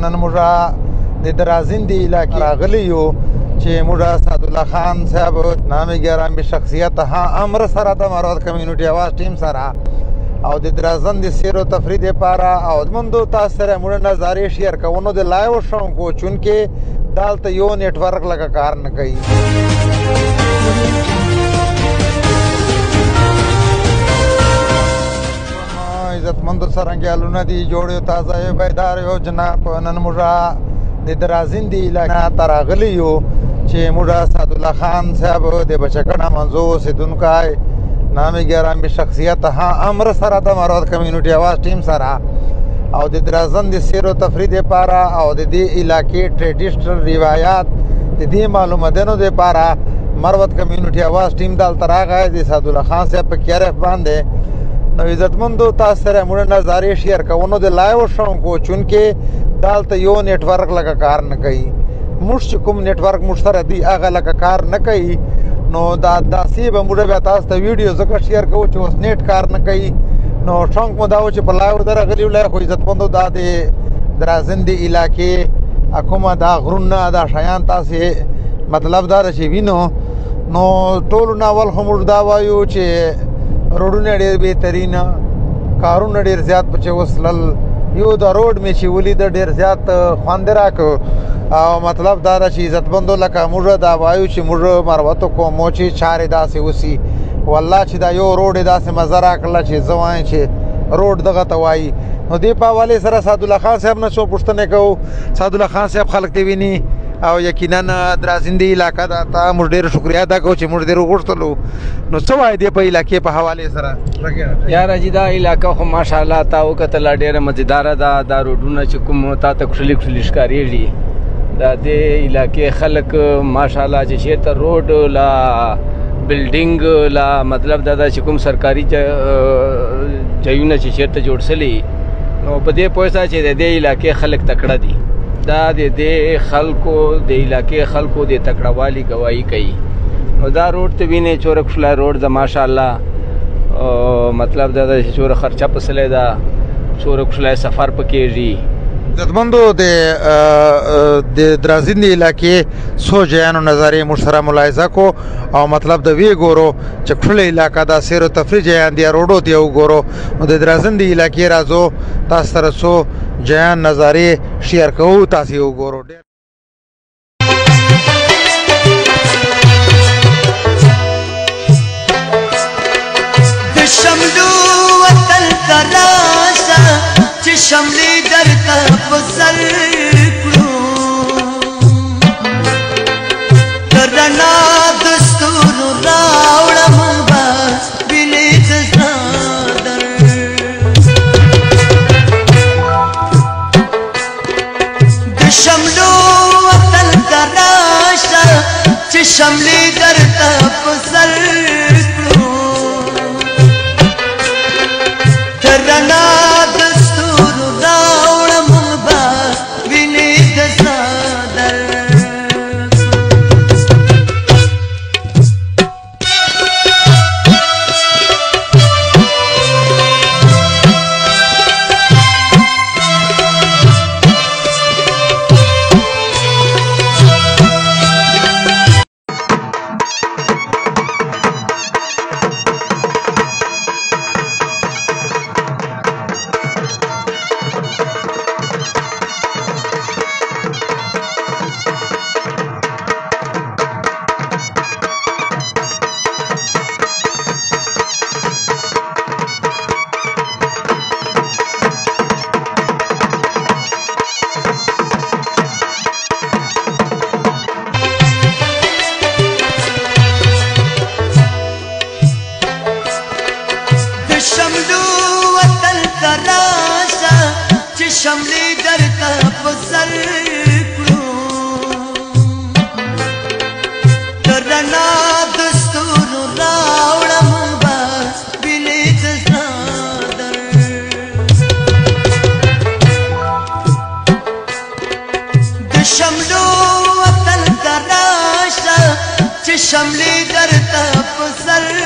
نن موږ د درازندې علاقې راغلي یو چې موږ سعدالله خان صاحب نامې ګرامی شخصیت امر سره د مروت کمیونټي اواز ټیم سره او د درازندې سیر و تفریح دپاره او مندو تاسو سره موږ نظارې شیر کوو د لایو شونکو چونکې دلته یو نیټورک لکه کار نه کوي عزتمندو سرنګیالونه دي جوړ یو تازه یو بیدار یو جناب نن موږ د درازندې علاقې ته راغلي یو چې موږ سعدالله خان صاحب د بچکڼه منځو اوسېدونکی نامې ګرامی شخصیت امر سره د مروت کمیونټي اواز ټیم سره او د درازندې سیر و تفریح دپاره او د دې علاقې ټریډیشنل روایات د دې معلوماتو دپاره مروت کمیونټي اواز ټیم دلته راغی د سعدالله خان صاحب په کیرف باندې نو عزتمندو تاسو سره موږ نظارې شیر کوو د لایو شونکو چونکې دلته یو نیټورک لکه کار نه کوي موږ چې کوم نیټورک موږ سره دی هغه لکه کار نه کوي نو داسې به موږ بیا تاسو ته ویډیو ځکه شیر کوو چې اوس نیټ کار نه کوي نو شونک مو دا و چې په لایو درغلي ولی خو عزتمندو دا د درازندې علاقې کومه دا غرونه دا شیان تاسې مطلب دا ده چې وینو نو ټولو نه اول خو موږ دا وایو چې روډونه ډېر بهترینه کارونه ډېر زیات پکې وسلل یو د روډ مې چې ولید ډېر زیات خوند راکړ او مطلب دا ده چې عزتمندو لکه موږ دا وایو چې موږ مروتو کومو چې چارې داسې وسي والله چې دا یو روډ یې داسې مزه راکړله چې زه وایم چې روډ دغه ته وایي نو دې په حوالې سره سعدالله خان صاحب نه څو پوښتنې کوو سعدالله خان صاحب خلک دې ویني او یقینا درازندې علاقه ده ته موږ ډېر شکریا ادا کوو چې موږ ډېر وغوښتلو نو څه وایي دې په علاقې په حوالې سره یاره جي دا علاقه خو ماشاءالله تا وکتله ډېره مزیداره ده دا روډونه چې کوم تا ته کښلي کښلي ښکارېږي دا دې علاقې خلک ماشاءالله چې چېرته روډ لا بلډینګ لا مطلب دا ده چې کوم سرکاري ځایونه چې چېرته جوړ سلي نو په دې پوه سه چې د دې علاقې خلک تکړه دي دا د دې خلکو د علاقې خلکو د تکړهوالي ګواهي کوي نو دا روډ ته وینې چوره کښلی روډ ده ماشاءالله مطلب دا ده چې چوره خرچه پسلی ده چوره کښلی سفر پکېږي عزتمندو د درازندې علاقې څو جیانو نظارې موږ سره ملاحظه کو او مطلب د وی ګورو چې کښلې علاقه دا سیر و تفریح جیان دی روډو ته وګورو نو د درازندې علاقې راځو تاسو سره څو جیان نظارې شیر کوو تاسو یې وګورو د شملو وطن ته راشه چې شملې درته په سر کړو د رڼا د ستورو راوړم به وینې د زړه د شملو وطن ته راشه چې شملې درته په سر کړو د رڼا شملې درته په سر کړو د رڼا د ستورو راوړم به وینې د زړه د شملو وطن ته راشه چې شملې درته په سر